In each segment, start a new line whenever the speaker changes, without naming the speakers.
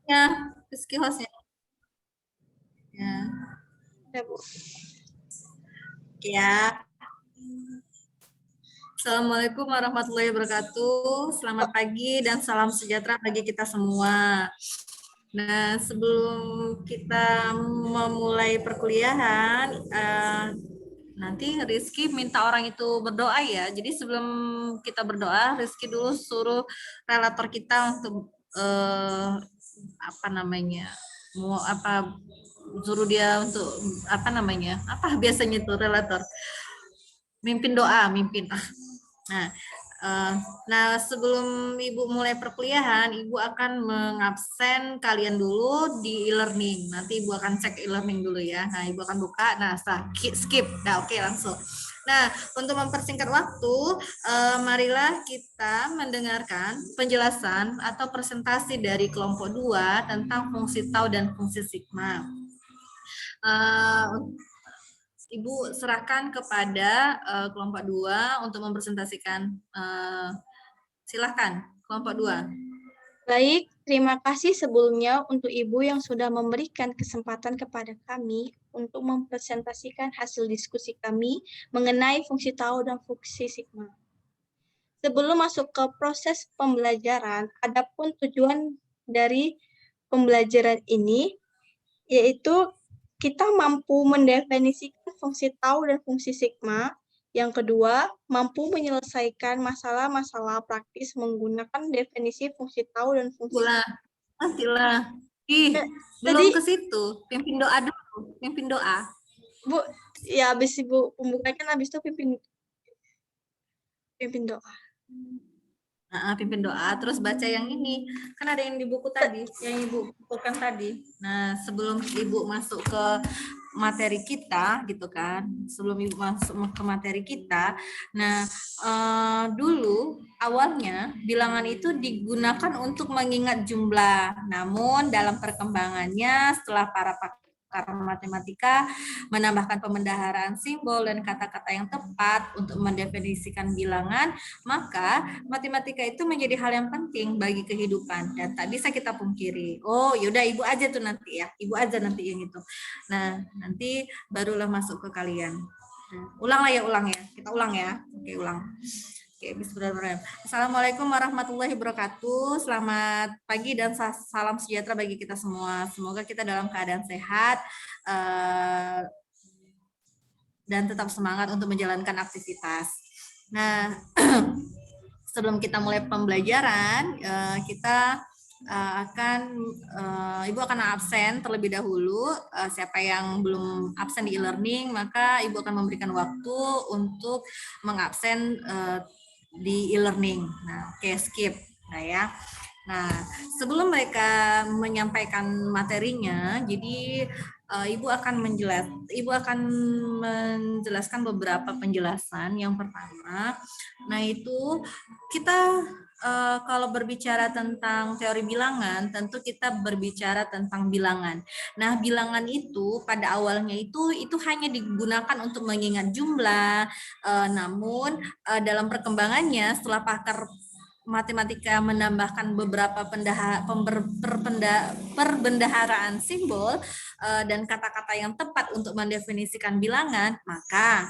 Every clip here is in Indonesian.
Ya, Rizky hostnya. Ya,
Ya, Bu.
ya. Assalamualaikum warahmatullahi wabarakatuh. Selamat pagi dan salam sejahtera bagi kita semua. Nah, sebelum kita memulai perkuliahan, nanti Rizky minta orang itu berdoa ya. Jadi sebelum kita berdoa, Rizky dulu suruh relator kita untuk apa namanya, mau apa, suruh dia untuk apa namanya, apa biasanya itu relator, mimpin doa, mimpin. Nah, eh, nah sebelum Ibu mulai perkuliahan, Ibu akan mengabsen kalian dulu di e-learning. Nanti Ibu akan cek e-learning dulu ya. Nah, Ibu akan buka. Nah, setelah skip. Nah, oke, langsung. Nah, untuk mempersingkat waktu, marilah kita mendengarkan penjelasan atau presentasi dari kelompok 2 tentang fungsi tau dan fungsi sigma. Ibu serahkan kepada kelompok 2 untuk mempresentasikan. Silahkan, kelompok 2.
Baik, terima kasih sebelumnya untuk Ibu yang sudah memberikan kesempatan kepada kami untuk mempresentasikan hasil diskusi kami mengenai fungsi tau dan fungsi sigma. Sebelum masuk ke proses pembelajaran, adapun tujuan dari pembelajaran ini yaitu kita mampu mendefinisikan fungsi tau dan fungsi sigma. Yang kedua, mampu menyelesaikan masalah-masalah praktis menggunakan definisi fungsi tau dan fungsi sigma.
Nantilah. Ih,
Tadi,
belum ke situ. Pimpin doa dulu. Pimpin doa.
Bu, ya habis Ibu pembukanya, habis itu pimpin doa.
Pimpin doa, terus baca yang ini. Kan ada yang di buku tadi, yang Ibu bukukan tadi. Nah, sebelum Ibu masuk ke materi kita, gitu kan. Sebelum Ibu masuk ke materi kita, nah, dulu awalnya bilangan itu digunakan untuk mengingat jumlah. Namun dalam perkembangannya setelah para pakar matematika menambahkan pemendaharaan simbol dan kata-kata yang tepat untuk mendefinisikan bilangan, maka matematika itu menjadi hal yang penting bagi kehidupan dan tak bisa kita pungkiri. Oh, yaudah Ibu aja tuh nanti ya, Ibu aja nanti yang itu. Nah, nanti barulah masuk ke kalian. Nah, ulang ya, kita ulang ya. Oke, ulang. Oke, bismillahirrahmanirrahim. Assalamualaikum warahmatullahi wabarakatuh. Selamat pagi dan salam sejahtera bagi kita semua. Semoga kita dalam keadaan sehat dan tetap semangat untuk menjalankan aktivitas. Nah, sebelum kita mulai pembelajaran, kita Ibu akan absen terlebih dahulu. Siapa yang belum absen di e-learning, maka Ibu akan memberikan waktu untuk mengabsen di e-learning. Nah, oke, skip. Nah ya. Nah, sebelum mereka menyampaikan materinya, jadi Ibu akan menjelaskan beberapa penjelasan. Yang pertama, nah itu kita kalau berbicara tentang teori bilangan, tentu kita berbicara tentang bilangan. Nah, bilangan itu pada awalnya itu hanya digunakan untuk mengingat jumlah, namun dalam perkembangannya setelah pakar matematika menambahkan beberapa perbendaharaan simbol dan kata-kata yang tepat untuk mendefinisikan bilangan, maka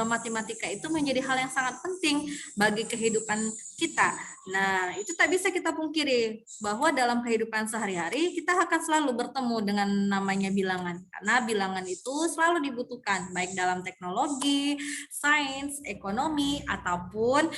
matematika itu menjadi hal yang sangat penting bagi kehidupan kita. Nah, itu tak bisa kita pungkiri bahwa dalam kehidupan sehari-hari kita akan selalu bertemu dengan namanya bilangan, karena bilangan itu selalu dibutuhkan baik dalam teknologi, sains, ekonomi, ataupun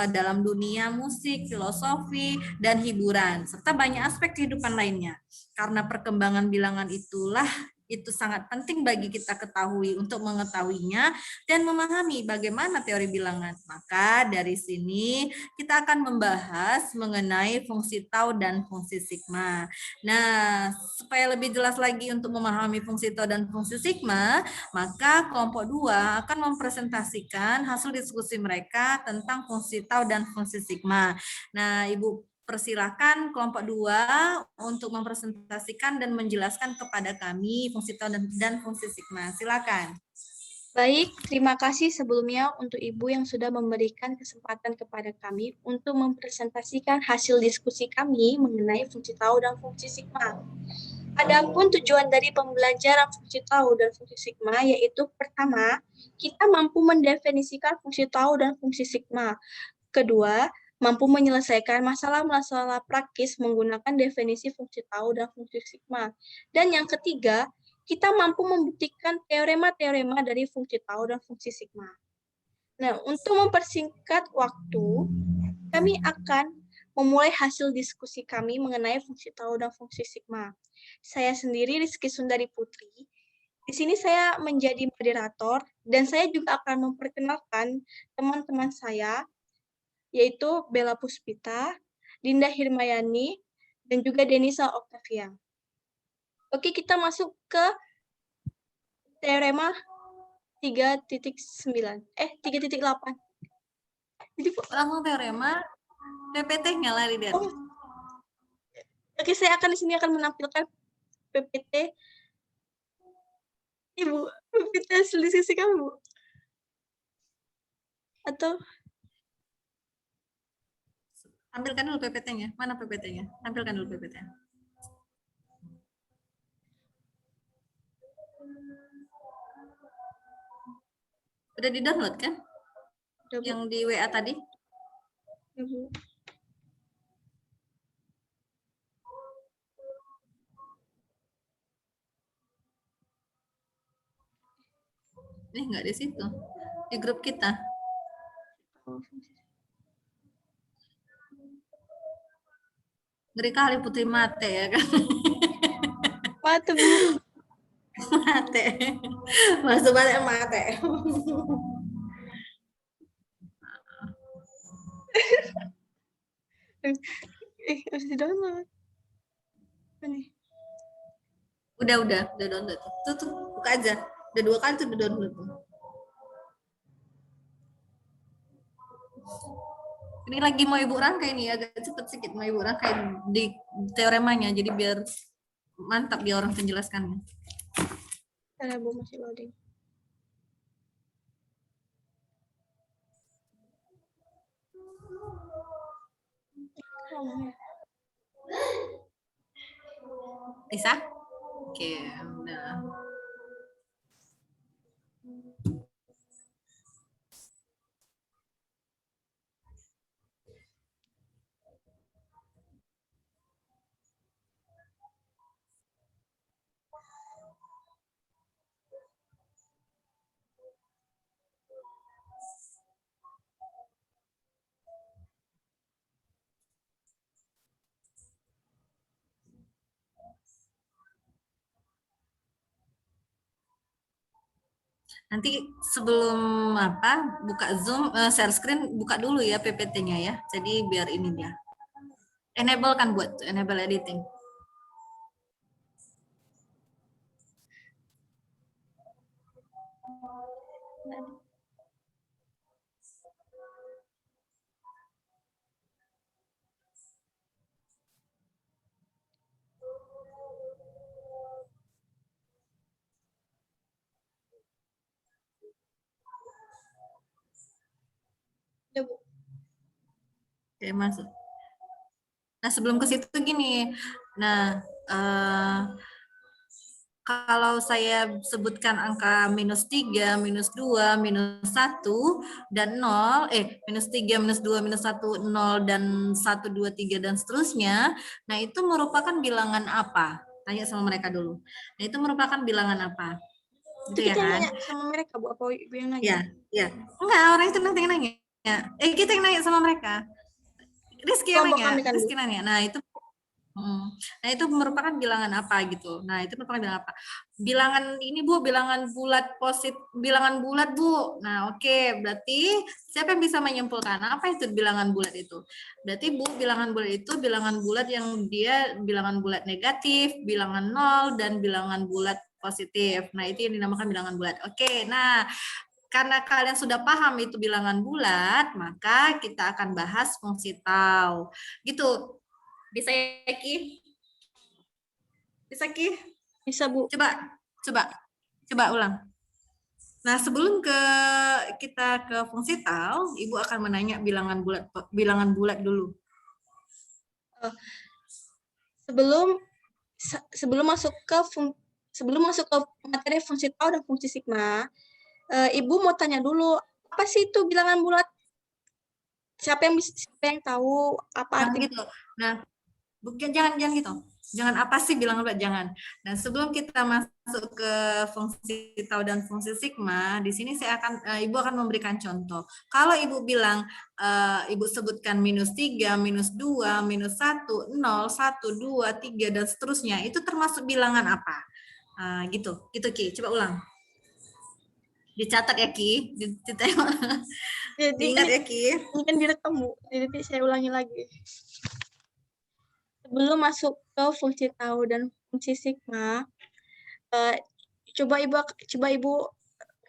dalam dunia musik, filosofi, dan hiburan, serta banyak aspek kehidupan lainnya. Karena perkembangan bilangan itulah itu sangat penting bagi kita ketahui untuk mengetahuinya dan memahami bagaimana teori bilangan. Maka dari sini kita akan membahas mengenai fungsi tau dan fungsi sigma. Nah, supaya lebih jelas lagi untuk memahami fungsi tau dan fungsi sigma, maka kelompok 2 akan mempresentasikan hasil diskusi mereka tentang fungsi tau dan fungsi sigma. Nah, Ibu persilakan kelompok 2 untuk mempresentasikan dan menjelaskan kepada kami fungsi tau dan fungsi sigma. Silakan.
Baik, terima kasih sebelumnya untuk Ibu yang sudah memberikan kesempatan kepada kami untuk mempresentasikan hasil diskusi kami mengenai fungsi tahu dan fungsi sigma. Adapun tujuan dari pembelajaran fungsi tahu dan fungsi sigma yaitu pertama, kita mampu mendefinisikan fungsi tahu dan fungsi sigma. Kedua, mampu menyelesaikan masalah-masalah praktis menggunakan definisi fungsi tahu dan fungsi sigma. Dan yang ketiga, kita mampu membuktikan teorema-teorema dari fungsi tahu dan fungsi sigma. Nah, untuk mempersingkat waktu, kami akan memulai hasil diskusi kami mengenai fungsi tahu dan fungsi sigma. Saya sendiri Rizky Sundari Putri. Di sini saya menjadi moderator dan saya juga akan memperkenalkan teman-teman saya, yaitu Bella Puspita, Dinda Hirmayani, dan juga Denisa Octavia. Oke, kita masuk ke teorema 3.9. 3.8. Jadi,
Langsung teorema, PPT-nya lah lihat.
Oke, saya akan di sini akan menampilkan PPT. Ibu, PPT hasil diskusi kamu. Atau
Tampilkan dulu PPT-nya. Mana PPT-nya? Tampilkan dulu PPT-nya. Udah di-download kan?
udah, Bu.
Yang di WA tadi?
Ibu.
Ini enggak di situ. Di grup kita. Ngeri kali Putri mate ya kan?
Mate, Bu.
Mate. Masuk balik mate.
Harus di-download. Ini.
Udah download. Tuh, buka aja. Udah 2 kali tuh udah download. Ini lagi mau ibu rangkai nih, agak cepet sedikit mau ibu rangkai di teoremanya, jadi biar mantap dia orang penjelaskannya.
Karena Bu masih loading.
Bisa? Oke, udah. Nanti sebelum buka Zoom, share screen, buka dulu ya PPT-nya ya. Jadi biar ini dia. Enable kan buat enable editing.
Udah, Bu.
Oke, masuk. Nah, sebelum ke situ gini. Nah, kalau saya sebutkan angka -3, -2, -1, dan 0, -3, -2, -1, 0, dan 1, 2, 3, dan seterusnya, nah itu merupakan bilangan apa? Tanya sama mereka dulu. Nah, itu merupakan bilangan apa?
Itu
Gitu ya
kita yang
kan?
nanya sama mereka, Bu. Apa Ibu yang nanya?
Ya, ya. Enggak, orang itu nanti yang nanya. Kita yang nanya sama mereka. Rizky yang
Kelompok
nanya.
kami kan, Bu.
Rizky nanya. Nah, itu Nah, itu merupakan bilangan apa gitu. Nah, itu merupakan bilangan apa? Bilangan ini Bu, bilangan bulat positif, bilangan bulat Bu. Nah, oke, berarti siapa yang bisa menyimpulkan apa itu bilangan bulat itu? Berarti Bu, bilangan bulat itu bilangan bulat yang dia bilangan bulat negatif, bilangan nol, dan bilangan bulat positif. Nah, itu yang dinamakan bilangan bulat. Oke, nah karena kalian sudah paham itu bilangan bulat, maka kita akan bahas fungsi tau. Gitu. Bisa ya, Ki? Bisa, Ki?
Bisa, Bu.
Coba ulang. Nah, sebelum kita ke fungsi tahu, Ibu akan menanya bilangan bulat dulu.
Sebelum sebelum masuk ke materi fungsi tau dan fungsi sigma, Ibu mau tanya dulu, apa sih itu bilangan bulat? Siapa yang tahu apa
Nah,
arti?
gitu. Nah, jangan gitu. Jangan apa sih bilangan bulat, jangan. Nah, sebelum kita masuk ke fungsi tau dan fungsi sigma, di sini Ibu akan memberikan contoh. Kalau Ibu bilang, Ibu sebutkan -3, -2, -1, 0, 1, 2, 3, dan seterusnya, itu termasuk bilangan apa? Gitu Ki. Coba ulang. Dicatat ya Ki.
Jadi
Diingat ya Ki.
ini kan direkam Bu, jadi saya ulangi lagi. Sebelum masuk ke fungsi tahu dan fungsi sigma, coba Ibu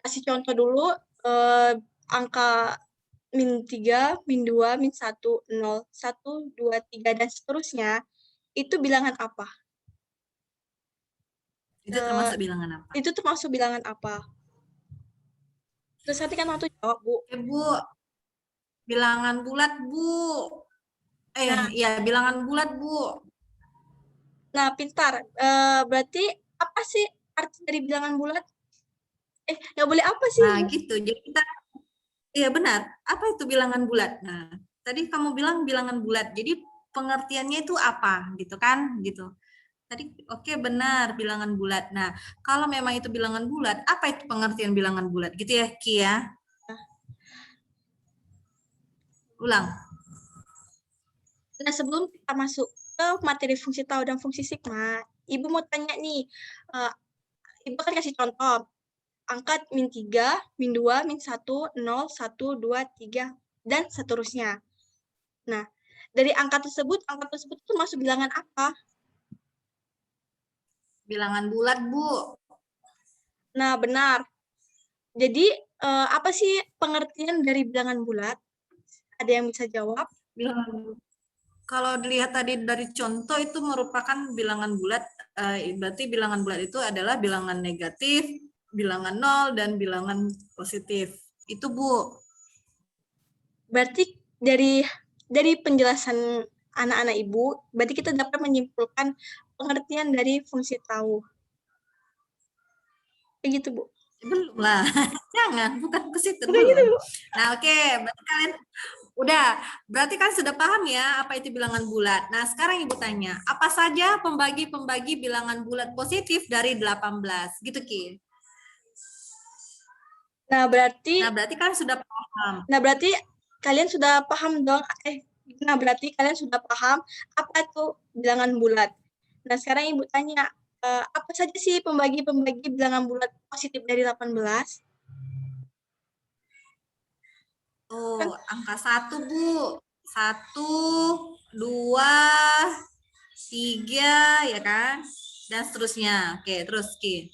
kasih contoh dulu angka -3, -2, -1, 0, 1, 2, 3, dan seterusnya, itu bilangan apa?
Itu termasuk bilangan apa?
Itu termasuk bilangan apa? Terus nanti kan waktu jawab, Bu.
Bu, bilangan bulat, Bu.
Nah,
Iya, bilangan bulat, Bu.
pintar. Berarti apa sih arti dari bilangan bulat? Nggak boleh apa sih,
Nah,
Bu?
gitu. Jadi iya benar. Apa itu bilangan bulat? Nah, tadi kamu bilang bilangan bulat. Jadi pengertiannya itu apa, gitu kan? Gitu. Tadi oke, benar bilangan bulat. Nah, kalau memang itu bilangan bulat, apa itu pengertian bilangan bulat? Gitu ya, Ki ya? Ulang.
Nah, sebelum kita masuk ke materi fungsi tahu dan fungsi sigma, Ibu mau tanya nih, Ibu akan kasih contoh, angka -3, -2, -1, 0, 1, 2, 3, dan seterusnya. Nah, dari angka tersebut itu masuk bilangan apa?
Bilangan bulat, Bu.
Nah, benar. Jadi, apa sih pengertian dari bilangan bulat? Ada yang bisa jawab?
Bilangan Kalau dilihat tadi dari contoh itu merupakan bilangan bulat, berarti bilangan bulat itu adalah bilangan negatif, bilangan nol, dan bilangan positif. Itu Bu.
Berarti dari penjelasan anak-anak Ibu, berarti kita dapat menyimpulkan pengertian dari fungsi tahu. Kayak gitu, Bu.
Belum lah, jangan, bukan ke situ,
Bukan gitu,
belum.
Bu.
Nah oke, berarti kalian berarti kan sudah paham ya apa itu bilangan bulat. Nah sekarang Ibu tanya, apa saja pembagi-pembagi bilangan bulat positif dari 18? Gitu Ki.
Nah,
Nah berarti kan sudah paham.
berarti kalian sudah paham dong. Berarti kalian sudah paham apa itu bilangan bulat. Nah, sekarang Ibu tanya, apa saja sih pembagi-pembagi bilangan bulat positif dari 18? Kan?
Oh, angka 1, Bu. 1, 2, 3, ya kan? Dan seterusnya. Oke, terus Ki.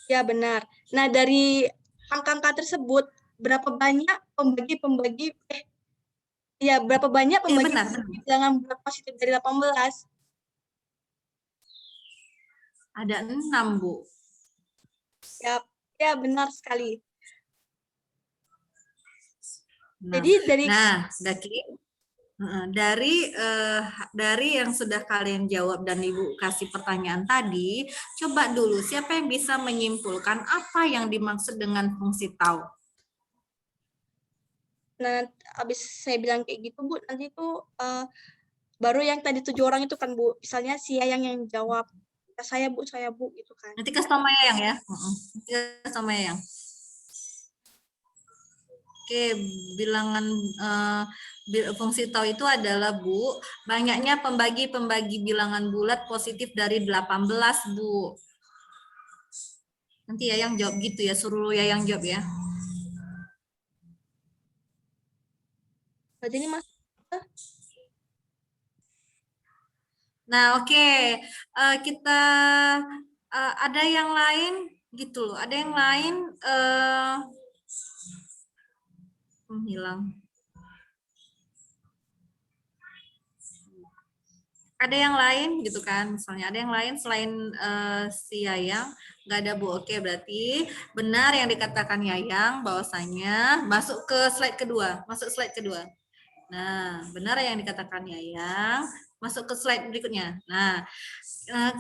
Ya, benar. Nah, dari angka-angka tersebut, berapa banyak pembagi-pembagi, berapa banyak
Benar.
pembagi-pembagi bilangan bulat positif dari 18?
Ada 6, Bu.
Ya, benar sekali. Jadi
6.
dari
Nah, Daki, dari yang sudah kalian jawab dan Ibu kasih pertanyaan tadi, coba dulu siapa yang bisa menyimpulkan apa yang dimaksud dengan fungsi tau?
Nah, habis saya bilang kayak gitu, Bu, nanti itu baru yang tadi 7 orang itu kan, Bu. Misalnya si Yayang yang jawab, saya Bu, gitu kan.
Nanti kasih tau Mayang ya. Nanti kasih tau Mayang. Oke, bilangan fungsi tau itu adalah Bu, banyaknya pembagi-pembagi bilangan bulat positif dari 18, Bu. Nanti Yayang jawab gitu ya, suruh Yayang jawab ya.
Berarti ini Mas.
Nah, oke. Kita ada yang lain gitu loh. Ada yang lain hilang. Ada yang lain gitu kan, misalnya ada yang lain selain si Yayang? Nggak ada, Bu. Oke, berarti benar yang dikatakan Yayang bahwasanya masuk ke slide kedua, masuk slide kedua. Nah, benar yang dikatakan Yayang, masuk ke slide berikutnya. Nah,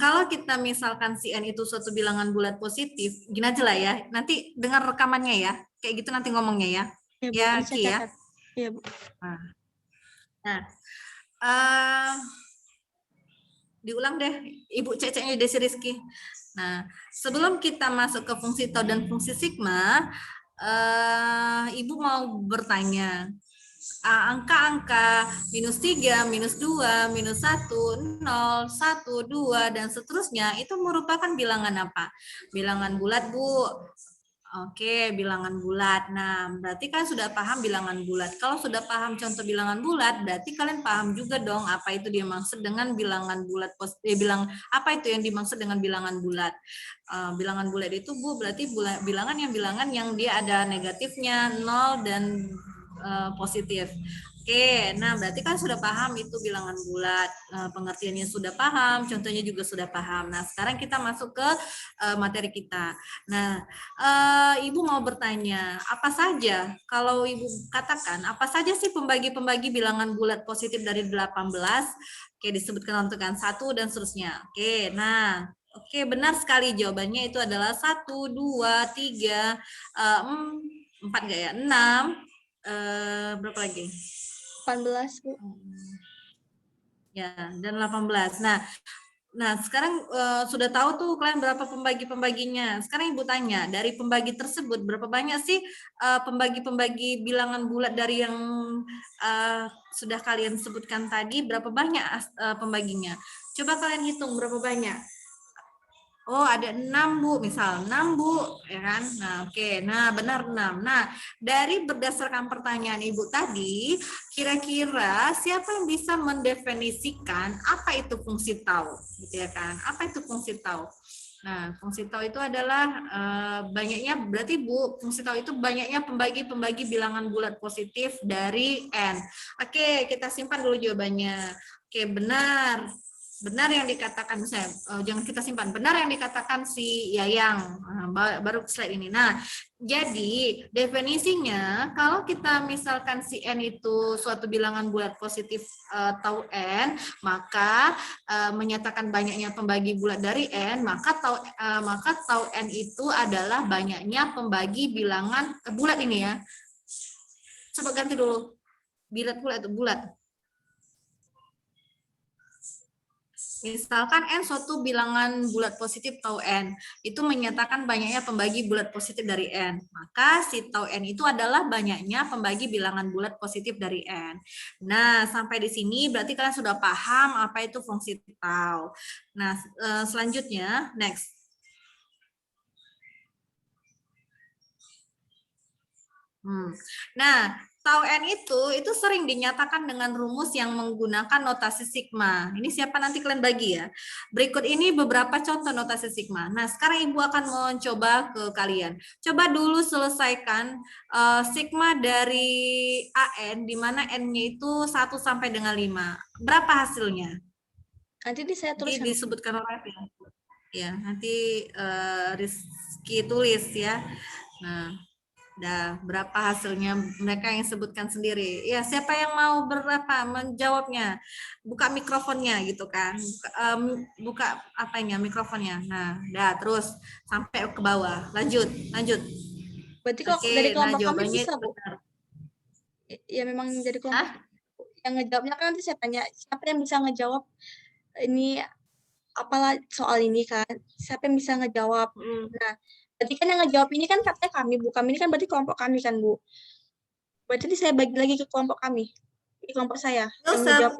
kalau kita misalkan si N itu suatu bilangan bulat positif, gini aja lah ya, nanti dengar rekamannya ya, kayak gitu nanti ngomongnya ya.
Ya, Bu.
Ya,
Nanti saya
Ki ya.
catat. Ya, Bu.
Nah, eh, diulang deh, Ibu cek-ceknya Desi Rizky. Nah, sebelum kita masuk ke fungsi tau dan fungsi sigma, Ibu mau bertanya, angka-angka minus 3, minus 2, minus 1, 0, 1, 2, dan seterusnya, itu merupakan bilangan apa? Bilangan bulat, Bu. Oke, bilangan bulat. Nah, berarti kan sudah paham bilangan bulat. Kalau sudah paham contoh bilangan bulat, berarti kalian paham juga dong apa itu dia maksud dengan bilangan bulat. Apa itu yang dimaksud dengan bilangan bulat? Bilangan bulat itu, Bu, berarti bilangan yang dia ada negatifnya, 0 dan positif. Oke, nah berarti kan sudah paham itu bilangan bulat, pengertiannya sudah paham, contohnya juga sudah paham. Nah, sekarang kita masuk ke materi kita. Nah, Ibu mau bertanya, apa saja kalau Ibu katakan, apa saja sih pembagi-pembagi bilangan bulat positif dari 18? Oke, disebutkan tentukan 1 dan seterusnya. Oke, nah, oke, benar sekali jawabannya itu adalah 1, 2, 3, 4 enggak ya? 6, berapa lagi?
18, Bu.
Ya, dan 18. Nah, sekarang sudah tahu tuh kalian berapa pembagi-pembaginya. Sekarang Ibu tanya, dari pembagi tersebut berapa banyak sih pembagi-pembagi bilangan bulat dari yang sudah kalian sebutkan tadi, berapa banyak pembaginya? Coba kalian hitung berapa banyak. Oh, ada 6, Bu, misal 6, Bu, ya kan? Nah, oke. Nah, benar 6. Nah, dari berdasarkan pertanyaan Ibu tadi, kira-kira siapa yang bisa mendefinisikan apa itu fungsi tau, gitu ya kan? Apa itu fungsi tau? Nah, fungsi tau itu adalah banyaknya, berarti Bu, fungsi tau itu banyaknya pembagi-pembagi bilangan bulat positif dari N. Oke, kita simpan dulu jawabannya. Oke, benar. Benar yang dikatakan, saya jangan kita simpan, benar yang dikatakan si Yayang. Baru slide ini. Nah, jadi definisinya kalau kita misalkan si N itu suatu bilangan bulat positif tau N, maka menyatakan banyaknya pembagi bulat dari N, maka tau N itu adalah banyaknya pembagi bilangan bulat ini ya. Coba ganti dulu. Bulat itu bulat. Misalkan N suatu bilangan bulat positif tau N, itu menyatakan banyaknya pembagi bulat positif dari N. Maka si tau N itu adalah banyaknya pembagi bilangan bulat positif dari N. Nah, sampai di sini berarti kalian sudah paham apa itu fungsi tau. Nah, selanjutnya, next. Nah, tau N itu sering dinyatakan dengan rumus yang menggunakan notasi sigma. Ini siapa nanti kalian bagi ya. Berikut ini beberapa contoh notasi sigma. Nah, sekarang Ibu akan mencoba ke kalian. Coba dulu selesaikan sigma dari AN, di mana N-nya itu 1 sampai dengan 5. Berapa hasilnya?
Nanti saya
Nanti
tuliskan.
disebutkan oleh ya, nanti Rizky tulis ya. Nah, berapa hasilnya mereka yang sebutkan sendiri. Ya, siapa yang mau menjawabnya? Buka mikrofonnya gitu kan. Buka apanya mikrofonnya. Nah, terus sampai ke bawah. Lanjut.
Berarti kalau dari
Oke, nah
kelompok kami
jawabannya
bisa, Bu.
benar.
Ya memang dari kelompok
Hah?
yang ngejawabnya kan nanti saya tanya siapa yang bisa ngejawab ini apalah soal ini kan. Siapa yang bisa ngejawab. Nah, berarti kan yang ngejawab ini kan katanya kami, Bu. Kami ini kan berarti kelompok kami kan, Bu. Berarti ini saya bagi lagi ke kelompok kami. Di kelompok saya
Nggak
yang
usah.
ngejawab.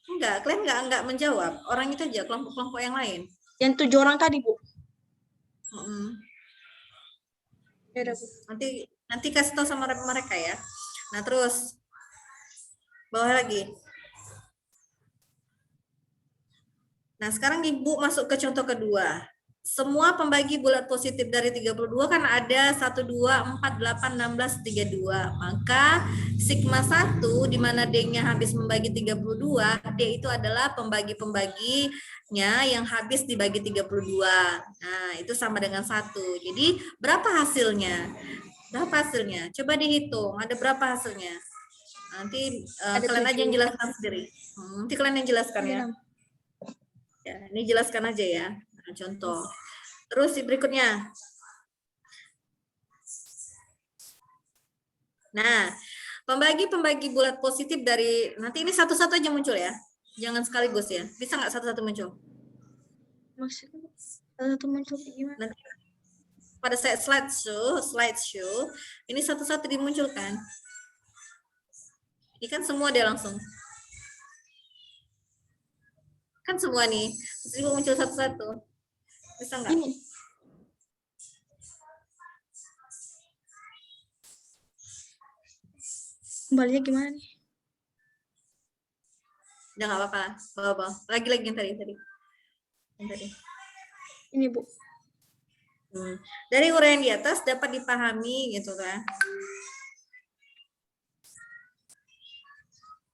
Enggak, kalian enggak menjawab. Orang itu aja, kelompok-kelompok yang lain.
Yang 7 orang tadi, Bu. Ya udah, Bu.
Nanti kasih tahu sama mereka ya. Nah, terus bawah lagi. Nah, sekarang Ibu masuk ke contoh kedua. semua pembagi bulat positif dari 32 kan ada 1, 2, 4, 8, 16, 32. Maka sigma 1 di mana D-nya habis membagi 32, D itu adalah pembagi-pembaginya yang habis dibagi 32. Nah, itu sama dengan 1. Jadi, berapa hasilnya? Berapa hasilnya? Coba dihitung, ada berapa hasilnya? Nanti
Ada
kalian aja
7.
yang jelaskan sendiri. Nanti kalian yang jelaskan ya.
Ada 6.
Ya, ini jelaskan aja ya. Nah, contoh. Terus berikutnya. Nah, pembagi-pembagi bulat positif dari, nanti ini satu-satu aja muncul ya. Jangan sekaligus ya. Bisa nggak satu-satu muncul?
Maksudnya satu muncul gimana?
Nanti pada saat slideshow, ini satu-satu dimunculkan. Ini kan semua dia langsung. Kan semua nih. Terus muncul satu-satu. Bisa nggak?
Ini. Kembalinya gimana nih?
Udah nggak apa-apa. Bawa-bawa. Lagi-lagi yang tadi. Yang tadi.
Ini, Bu.
Dari uraian di atas dapat dipahami gitu kan.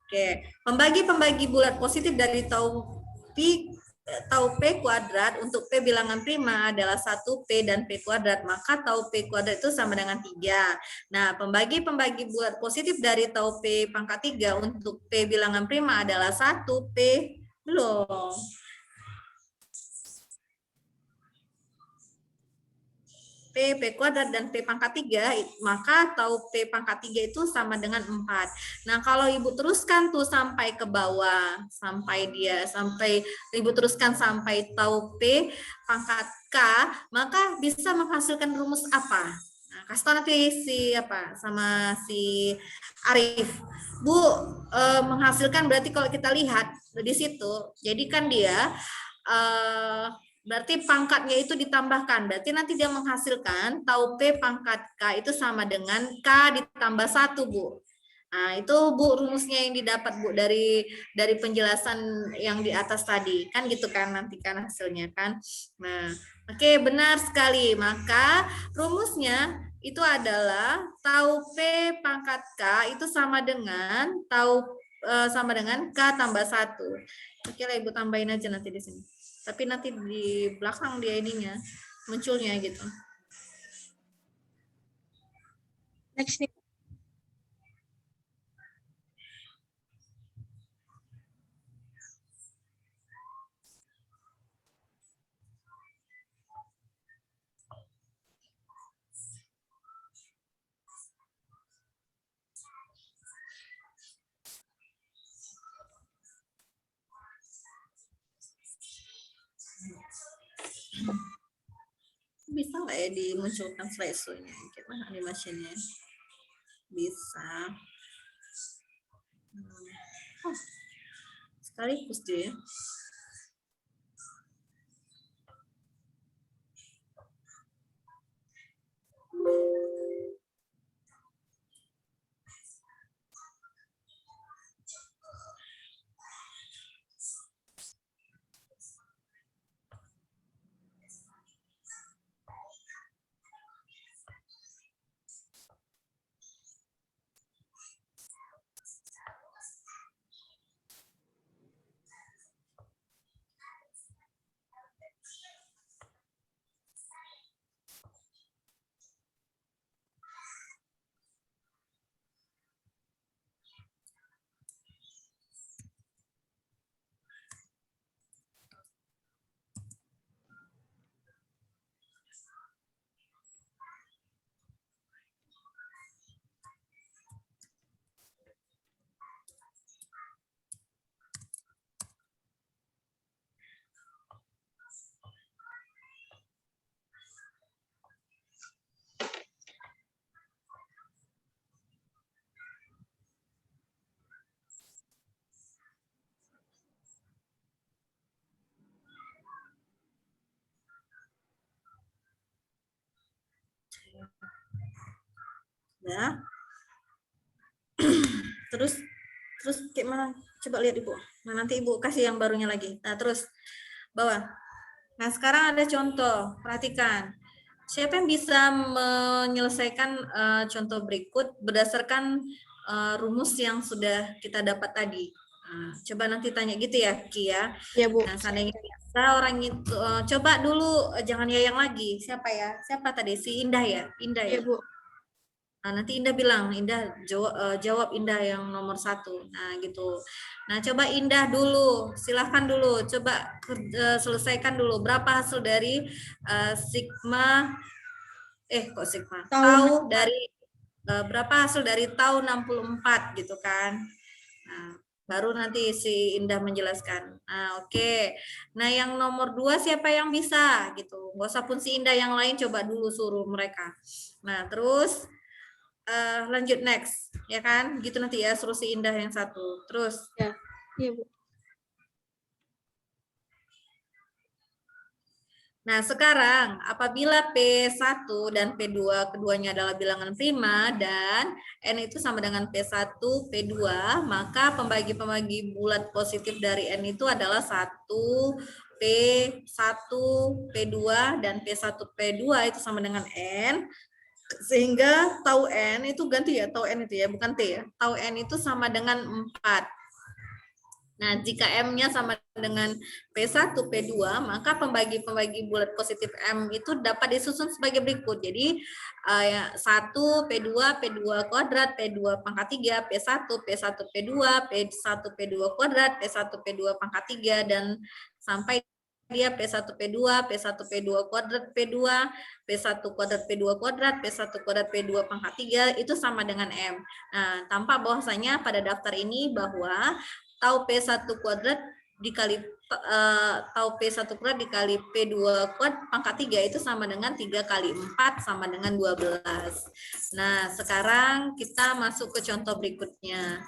Oke, pembagi-pembagi bulat positif dari tau P kuadrat untuk P bilangan prima adalah 1 P dan P kuadrat, maka tau P kuadrat itu sama dengan 3. Nah, pembagi-pembagi bulat positif dari tau P pangkat 3 untuk P bilangan prima adalah 1 P belum. P kuadrat dan P pangkat 3, maka tau P pangkat 3 itu sama dengan 4. Nah, kalau Ibu teruskan tuh sampai ke bawah, sampai Ibu teruskan sampai tau P pangkat K, maka bisa menghasilkan rumus apa? Nah, kasih tahu nanti sama si Arif. Bu, menghasilkan berarti kalau kita lihat di situ, jadi kan dia berarti pangkatnya itu ditambahkan. Berarti nanti dia menghasilkan tau P pangkat K itu sama dengan K ditambah 1, Bu. Nah, itu Bu rumusnya yang didapat, Bu, dari penjelasan yang di atas tadi. Kan gitu kan nanti kan hasilnya kan. Nah, oke, benar sekali. Maka rumusnya itu adalah tau P pangkat K itu sama dengan K tambah 1. Oke lah, Ibu tambahin aja nanti di sini. Tapi nanti di belakang dia ininya munculnya gitu.
Next nih.
Bisa nggak ya dimunculkan slideshow-nya? Gimana animasinya? Bisa. Oh, sekaligus dia. Ya. terus gimana? Coba lihat Ibu. Nah, nanti Ibu kasih yang barunya lagi. Nah, terus bawah. Nah, sekarang ada contoh. Perhatikan. Siapa yang bisa menyelesaikan contoh berikut berdasarkan rumus yang sudah kita dapat tadi? Nah, coba nanti tanya gitu ya, Ki ya.
Ya, Bu.
Nah, seandainya bisa orang itu coba dulu jangan Yayang lagi. Siapa ya? Siapa tadi? Si Indah ya? Indah
Ya,
ya?
Bu.
Nah, nanti Indah bilang, Indah jawab Indah yang nomor 1. Nah, gitu. Nah, coba Indah dulu, silahkan dulu, coba selesaikan dulu. Berapa hasil dari sigma, kok sigma?
Tahun
Tau dari, berapa hasil dari tau 64 gitu kan. Nah, baru nanti si Indah menjelaskan. Nah, oke. Nah, yang nomor 2 siapa yang bisa gitu. Gak usah pun si Indah, yang lain coba dulu suruh mereka. Nah, terus lanjut next, ya kan? Gitu nanti ya, suruh si Indah yang 1. Terus.
ya. Iya, Bu.
Nah, sekarang apabila P1 dan P2 keduanya adalah bilangan prima dan N itu sama dengan P1, P2, maka pembagi-pembagi bulat positif dari N itu adalah 1, P1, P2, dan P1, P2 itu sama dengan N. Sehingga tau N itu ganti ya, tau N itu ya, bukan T ya. Tau N itu sama dengan 4. Nah, jika M-nya sama dengan P1, P2, maka pembagi-pembagi bulat positif M itu dapat disusun sebagai berikut. Jadi, 1, P2, P2 kuadrat, P2 pangkat 3, P1, P1, P2, P1, P2 kuadrat, P1, P2 pangkat 3, dan sampai dia P1, P2, P1, P2 kuadrat, P2, P1 kuadrat, P2 kuadrat, P1 kuadrat, P2 pangkat 3, itu sama dengan M. Nah, tampak bahwasanya pada daftar ini bahwa tau P1 kuadrat dikali tau P1 kuadrat dikali P2 kuadrat pangkat 3 itu sama dengan 3 kali 4 sama dengan 12. Nah, sekarang kita masuk ke contoh berikutnya.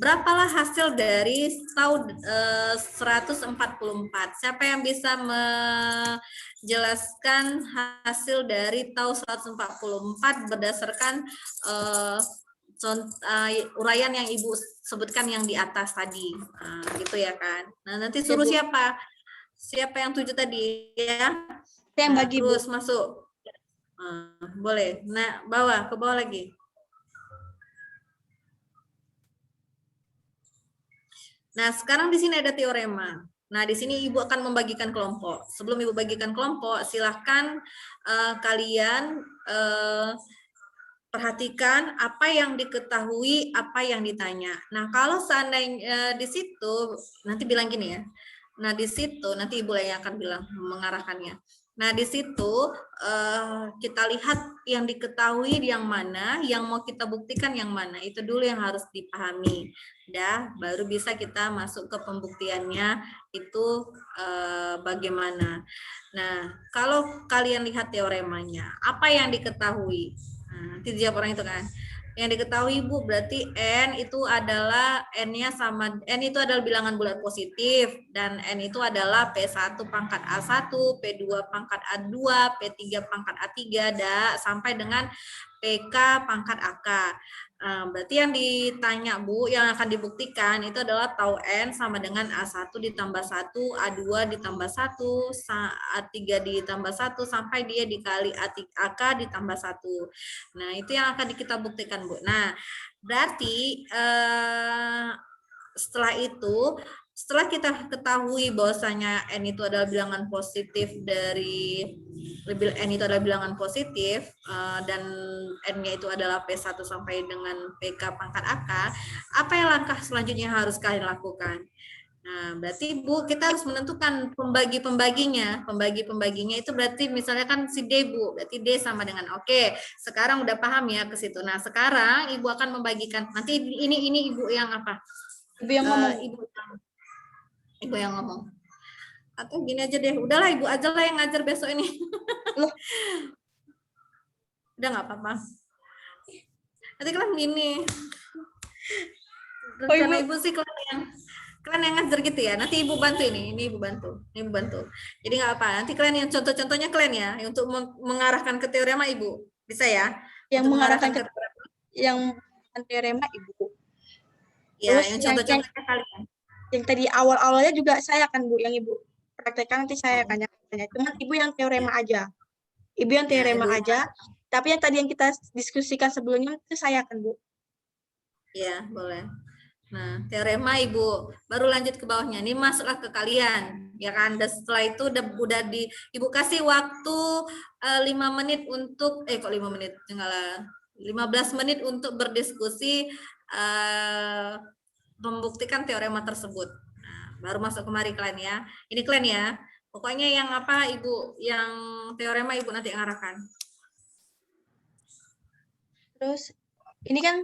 Berapalah hasil dari tau 144? Siapa yang bisa menjelaskan hasil dari tau 144 berdasarkan uraian yang Ibu sebutkan yang di atas tadi, gitu ya kan. Nah, nanti suruh siapa? Siapa yang 7 tadi ya?
Saya yang
Nah,
bagi,
terus
Bu.
masuk. Boleh. Nah, ke bawah lagi. Nah, sekarang di sini ada teorema. Nah, di sini Ibu akan membagikan kelompok. Sebelum Ibu bagikan kelompok, silahkan kalian perhatikan apa yang diketahui, apa yang ditanya. Nah, kalau seandainya di situ, nanti bilang gini ya. Nah, di situ nanti Ibu yang akan bilang mengarahkannya. Nah, di situ kita lihat yang diketahui yang mana, yang mau kita buktikan yang mana. Itu dulu yang harus dipahami. Dah, baru bisa kita masuk ke pembuktiannya itu bagaimana. Nah, kalau kalian lihat teoremanya, apa yang diketahui? Nah, nanti dijawab orang itu kan. Yang diketahui Bu berarti N itu adalah N-nya sama, N itu adalah bilangan bulat positif dan N itu adalah P1 pangkat A1, P2 pangkat A2, P3 pangkat A3 sampai dengan PK pangkat AK. Berarti yang ditanya Bu, yang akan dibuktikan itu adalah tau N sama dengan A1 ditambah 1, A2 ditambah 1, A3 ditambah 1, sampai dia dikali AK ditambah 1. Nah, itu yang akan kita buktikan Bu. Nah, berarti setelah kita ketahui bahwasanya N itu adalah bilangan positif N itu adalah bilangan positif dan N-nya itu adalah P1 sampai dengan PK pangkat AK, apa yang langkah selanjutnya harus kalian lakukan? Nah, berarti Bu, kita harus menentukan pembagi-pembaginya. Pembagi-pembaginya itu berarti misalnya kan si D, Bu. Berarti D sama dengan oke. Sekarang udah paham ya ke situ. Nah, sekarang Ibu akan membagikan. Nanti ini Ibu yang apa?
Ibu yang ngomong.
Ibu yang ngomong. Atau gini aja deh. Udahlah Ibu aja lah yang ngajar besok ini.
Loh.
Udah nggak apa-apa. Nanti kan gini. Rencana Ibu sih kalian yang ngajar gitu ya. Nanti Ibu bantu ini Ibu bantu. Ini Ibu bantu. Jadi nggak apa. Nanti kalian yang contoh-contohnya kalian ya untuk mengarahkan ke teorema Ibu. Bisa ya?
Yang
untuk
mengarahkan ke teorema Ibu.
Ya,
Terus
yang contoh-contohnya kalian.
Yang tadi awal-awalnya juga saya kan Bu, yang Ibu praktekkan nanti saya kan ya. sebenarnya. Cuman Ibu yang teorema aja. Ibu yang teorema
Ibu.
aja. Tapi yang tadi yang kita diskusikan sebelumnya itu saya kan, Bu.
Ya, boleh. Nah, teorema Ibu, baru lanjut ke bawahnya. Ini masuklah ke kalian, ya kan? Dan setelah itu udah di Ibu kasih waktu 5 menit untuk kok 5 menit, tinggal 15 menit untuk berdiskusi membuktikan teorema tersebut. Nah, baru masuk kemari kalian ya. Ini kalian ya. Pokoknya yang apa Ibu, yang teorema Ibu nanti ngarahkan.
Terus ini kan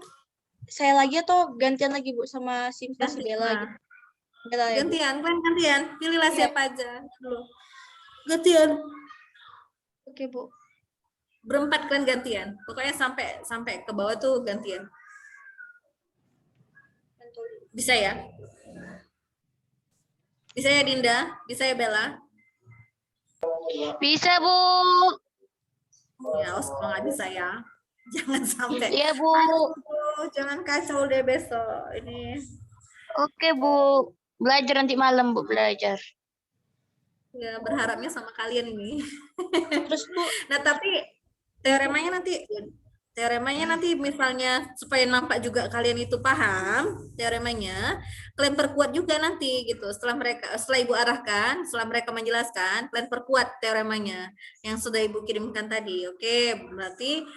saya lagi atau gantian lagi Bu sama si Bella gitu. Bella ya, Bu.
Gantian, kalian gantian. Pilihlah
Iya.
siapa aja dulu. Gantian.
Oke, Bu.
Berempat kalian gantian. Pokoknya sampai ke bawah tuh gantian. Bisa ya? Bisa ya Dinda? Bisa ya Bella?
Bisa, Bu.
Ya, kalau nggak bisa ya. Jangan sampai.
Iya, Bu.
Aduh, jangan kacau deh besok. Ini.
Oke, Bu. Belajar nanti malam, Bu, belajar.
Ya, berharapnya sama kalian ini.
Terus Bu,
Nah, tapi teoremanya nanti misalnya supaya nampak juga kalian itu paham teoremanya, kalian perkuat juga nanti gitu. Setelah Ibu arahkan, setelah mereka menjelaskan, kalian perkuat teoremanya yang sudah Ibu kirimkan tadi. Oke, berarti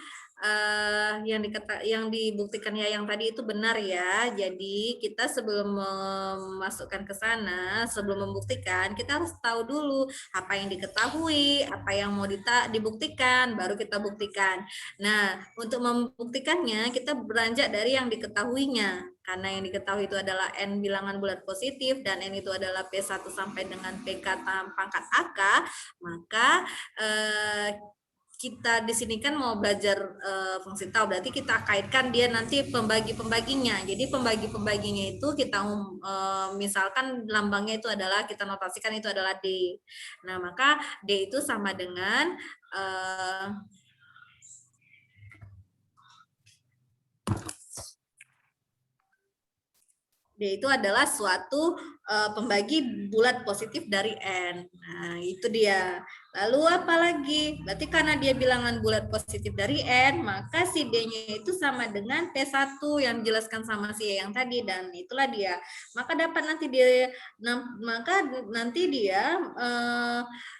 yang dibuktikan ya yang tadi itu benar ya. Jadi kita sebelum memasukkan ke sana, sebelum membuktikan, kita harus tahu dulu apa yang diketahui, apa yang mau dibuktikan, baru kita buktikan. Nah, untuk membuktikannya kita beranjak dari yang diketahuinya. Karena yang diketahui itu adalah N bilangan bulat positif dan N itu adalah P1 sampai dengan PK pangkat AK, maka kita di sini kan mau belajar fungsi tau, berarti kita kaitkan dia nanti pembagi-pembaginya. Jadi pembagi-pembaginya itu kita misalkan lambangnya itu adalah, kita notasikan itu adalah D. Nah, maka D itu sama dengan D itu adalah suatu pembagi bulat positif dari N. Nah, itu dia. Lalu apa lagi? Berarti karena dia bilangan bulat positif dari N, maka si D-nya itu sama dengan P1 yang dijelaskan sama si yang tadi, dan itulah dia. Maka nanti dia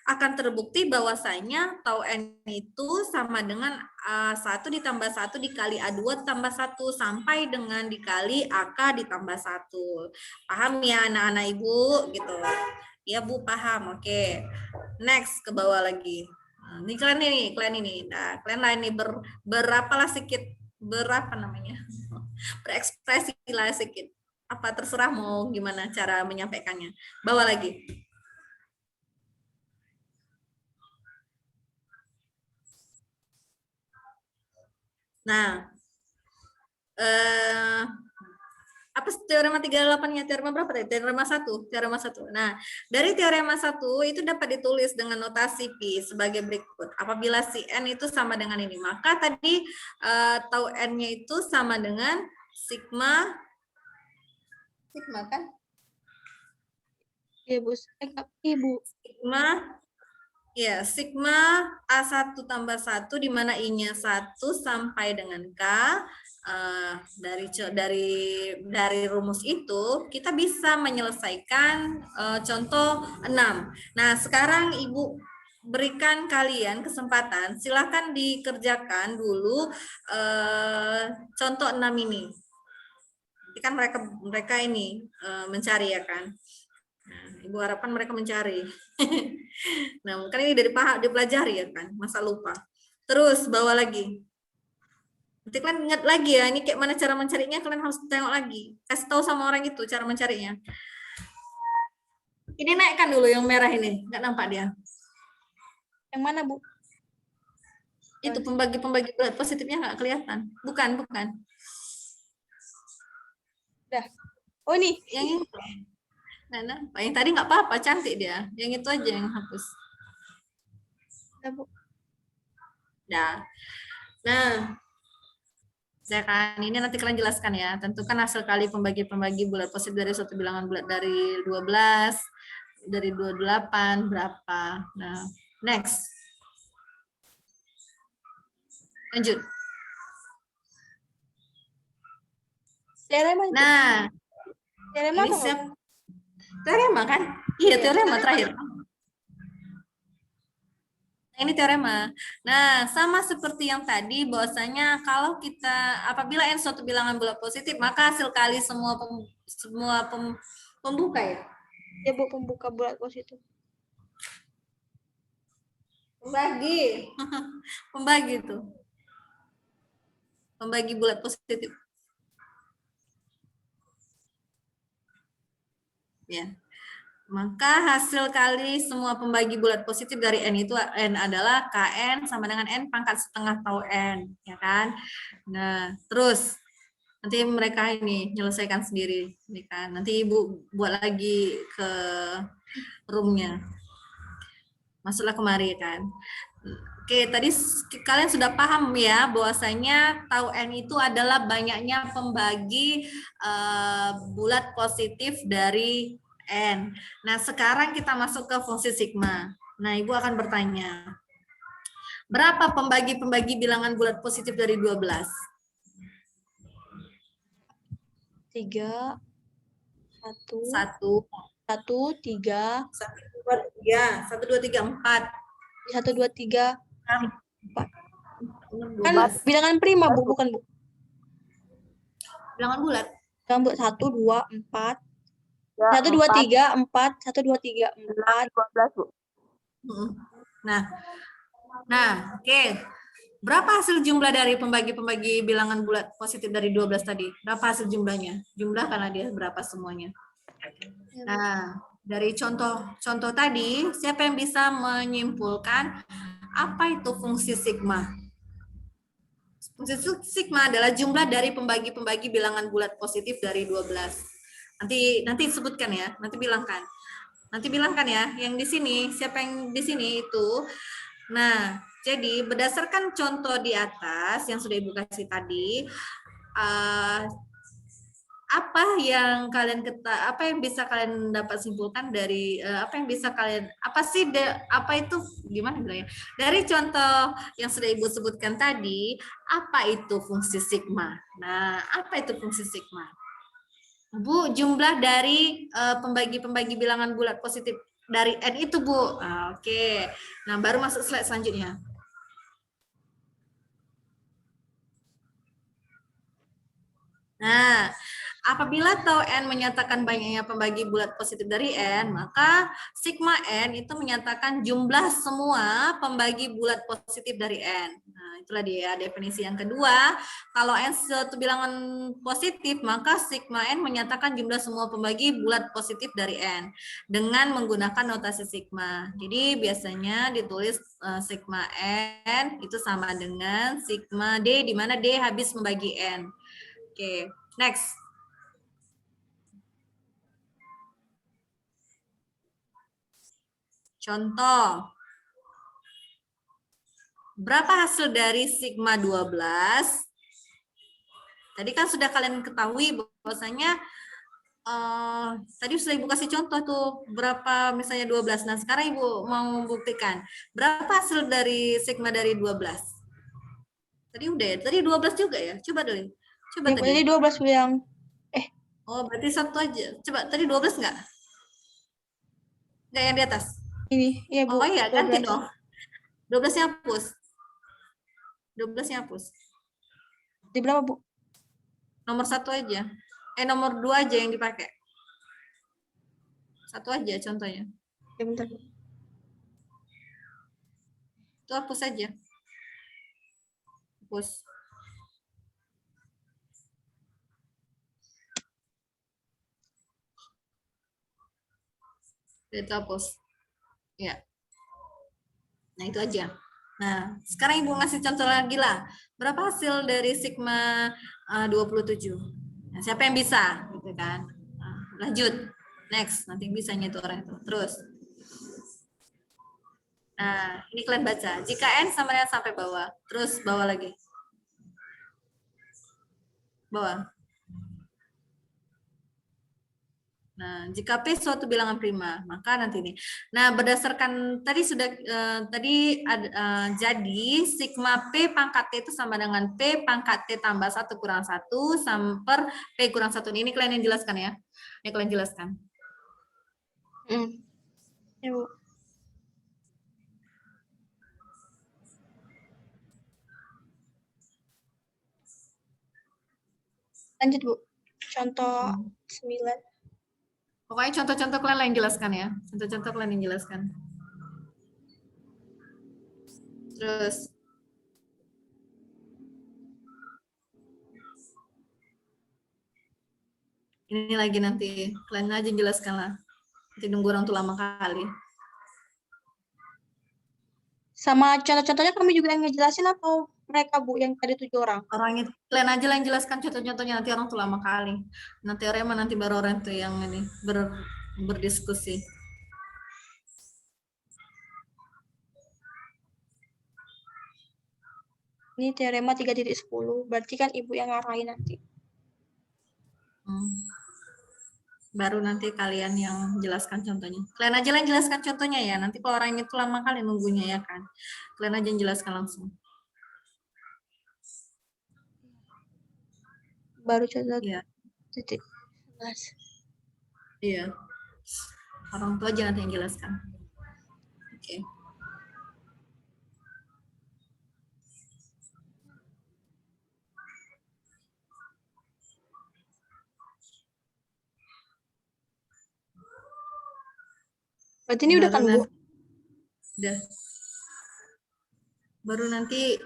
akan terbukti bahwasanya tau N itu sama dengan 1 ditambah 1 dikali A2 tambah 1 sampai dengan dikali AK ditambah 1. Paham ya anak-anak Ibu gitu. Ya Bu, paham. Oke. Next ke bawah lagi. Nah, ini kalian ini. Nah, kalian lain nih berapalah sedikit, berapa namanya? Berekspresi lah sedikit. Apa terserah mau gimana cara menyampaikannya. Bawa lagi. Nah, apa teorema 38-nya? Teorema berapa tadi? Teorema 1. Teorema 1. Nah, dari teorema 1 itu dapat ditulis dengan notasi Pi sebagai berikut. Apabila si N itu sama dengan ini, maka tadi tau N-nya itu sama dengan sigma kan?
Ibu, Ibu.
Sigma A1 tambah 1 di mana I-nya 1 sampai dengan K. Dari rumus itu kita bisa menyelesaikan contoh 6. Nah, sekarang Ibu berikan kalian kesempatan, silakan dikerjakan dulu contoh 6 ini. Jadi kan mereka ini mencari ya kan. Nah, Ibu harapkan mereka mencari. Nah, kan ini dari dipelajari ya kan, masa lupa. Terus bawa lagi. Nanti kalian ingat lagi ya, ini kayak mana cara mencarinya, kalian harus tengok lagi. Kasih tahu sama orang itu cara mencarinya. Ini naikkan dulu yang merah ini, nggak nampak dia.
Yang mana, Bu?
Itu pembagi-pembagi bulat positifnya nggak kelihatan. Bukan.
Udah. Oh, ini.
Yang ini. Nah, yang tadi nggak apa-apa, cantik dia. Yang itu aja yang hapus.
Udah, Bu.
Nah, kan ini nanti kalian jelaskan ya. Tentukan hasil kali pembagi-pembagi bulat positif dari suatu bilangan bulat dari 12. dari 28 berapa. Nah, next. Lanjut.
Teorema itu.
Nah,
Teorema
ini
apa?
siap. Teorema kan? Iya, teorema terakhir. Nah, ini teorema. Nah, sama seperti yang tadi, bahwasanya kalau kita apabila n suatu bilangan bulat positif, maka hasil kali semua pembuka ya.
Ya Bu, pembuka bulat positif.
Pembagi. Pembagi itu. Pembagi bulat positif. Ya. Maka hasil kali semua pembagi bulat positif dari n itu n adalah Kn sama dengan n pangkat setengah tau n, ya kan? Nah, terus nanti mereka ini menyelesaikan sendiri, ya kan? Nanti Ibu buat lagi ke roomnya. Masuklah kemari kan. Oke, tadi kalian sudah paham ya bahwasanya tau n itu adalah banyaknya pembagi bulat positif dari n. Nah, sekarang kita masuk ke fungsi sigma. Nah, Ibu akan bertanya, berapa pembagi-pembagi bilangan bulat positif dari 12?
3,
1,
1, 3,
1, 2, 3, 4.
1, 2, 3, 4. Kan
12.
bilangan prima, Bu, bukan, Bu?
Bilangan bulat.
Bilangan bulat 1, 2, 4.
1,
1, 2, 3, 4. 1, 2, 3, 4.
12, Bu.
Nah, oke. Berapa hasil jumlah dari pembagi-pembagi bilangan bulat positif dari 12 tadi? Berapa hasil jumlahnya? Jumlah karena dia berapa semuanya. Nah, dari contoh tadi, siapa yang bisa menyimpulkan apa itu fungsi sigma? Fungsi sigma adalah jumlah dari pembagi-pembagi bilangan bulat positif dari 12. Nanti sebutkan ya, nanti bilangkan. Nanti bilangkan ya, yang di sini, siapa yang di sini itu. Nah, jadi berdasarkan contoh di atas yang sudah Ibu kasih tadi, apa yang bisa kalian dapat simpulkan dari apa itu gimana bilangnya? Dari contoh yang sudah Ibu sebutkan tadi, apa itu fungsi sigma? Nah, apa itu fungsi sigma? Bu, jumlah dari pembagi-pembagi bilangan bulat positif dari n itu, Bu. Oke. Nah, baru masuk slide selanjutnya. Nah, apabila tau n menyatakan banyaknya pembagi bulat positif dari n, maka sigma n itu menyatakan jumlah semua pembagi bulat positif dari n. Nah, itulah dia definisi yang kedua. Kalau n suatu bilangan positif, maka sigma n menyatakan jumlah semua pembagi bulat positif dari n dengan menggunakan notasi sigma. Jadi biasanya ditulis sigma n itu sama dengan sigma d, di mana d habis membagi n. Oke, next. Contoh. Berapa hasil dari sigma 12? Tadi kan sudah kalian ketahui bahwasanya tadi sudah Ibu kasih contoh tuh berapa misalnya 12. Nah, sekarang Ibu mau membuktikan berapa hasil dari sigma dari 12? Tadi udah ya, tadi 12 juga ya? Coba dulu. Coba
Ya,
tadi.
jadi 12 yang
Oh, berarti satu aja. Coba tadi 12 enggak? Enggak yang di atas?
ini, ya Bu.
Oh iya, ganti
12.
dong. 12-nya hapus. 12-nya hapus.
Di berapa, Bu?
Nomor 1 aja. Nomor 2 aja yang dipakai. 1 aja contohnya.
Ya, bentar, Bu.
Itu hapus aja. Hapus. Itu hapus. Ya. Nah, itu aja. Nah, sekarang Ibu ngasih contoh lagi lah. Berapa hasil dari sigma 27? Nah, siapa yang bisa? Gitu kan. Nah, lanjut. Next. Nanti bisanya itu orang itu. Terus. Nah, ini kalian baca. Jika N sama dengan sampai bawah. Terus bawah lagi. Bawah. Nah, jika P suatu bilangan prima, maka nanti ini. Nah, berdasarkan tadi sudah jadi sigma P pangkat T itu sama dengan P pangkat T tambah 1 kurang 1 samper P kurang 1. Ini kalian yang jelaskan ya. Ini kalian jelaskan.
Ya, Bu. Lanjut, Bu. Contoh 9.
Pokoknya contoh-contoh kalian yang jelaskan ya. Contoh-contoh kalian yang jelaskan. Terus ini lagi nanti kalian aja jelaskan lah. Nanti nunggu orang tuh lama kali.
Sama contoh-contohnya kami juga yang ngejelasin atau mereka, Bu, yang tadi 7 orang?
Orangnya kalian aja lah yang jelaskan contoh-contohnya, nanti orang tuh lama kali. Nanti orang nanti baru orang tuh yang ini berdiskusi.
Ini teorema 3.10, berarti kan Ibu yang ngarahin nanti.
Baru nanti kalian yang jelaskan contohnya. Kalian aja lah yang jelaskan contohnya ya. Nanti kalau orang itu lama kali nunggunya ya kan. Kalian aja yang jelaskan langsung.
Baru contoh
Iya.
titik 11.
Iya. Orang tua aja nanti yang jelaskan. Oke.
Berarti ini udah kan, Bu?
Udah. Baru nanti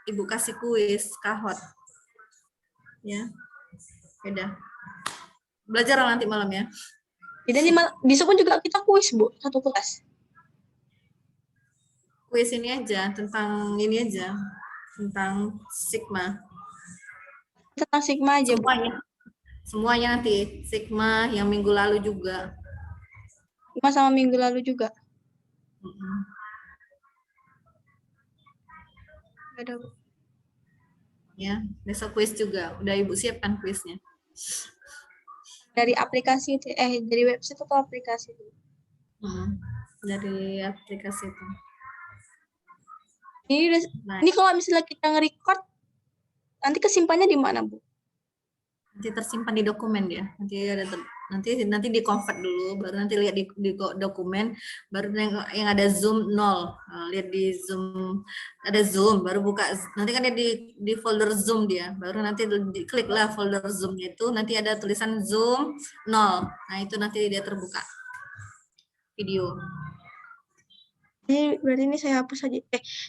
Ibu kasih kuis kahot. Ya. Udah. Belajar nanti malam ya.
Jadi besok pun juga kita kuis, Bu, satu kelas.
Kuis ini aja, tentang ini aja. Tentang sigma.
Tentang sigma aja, Bu.
Semuanya nanti. Sigma yang minggu lalu juga.
Sigma sama minggu lalu juga. Ada, Bu.
Ya, besok kuis juga. Udah Ibu siapkan kuisnya.
Dari aplikasi, dari website atau aplikasi?
Dari aplikasi itu.
Ini kalau misalnya kita nge-record, nanti kesimpannya di mana, Bu?
Nanti tersimpan di dokumen dia. Nanti di-convert dulu, baru nanti lihat di dokumen, baru yang ada Zoom 0. Nah, lihat di Zoom, ada Zoom, baru buka, nanti kan dia di folder Zoom dia, baru nanti diklik lah folder Zoom-nya itu, nanti ada tulisan Zoom 0. Nah, itu nanti dia terbuka video.
Berarti ini saya hapus aja.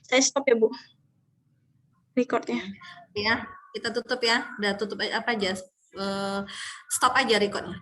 Saya stop ya, Bu. Recordnya.
Ya, kita tutup ya. Udah tutup apa aja. Stop aja recordnya.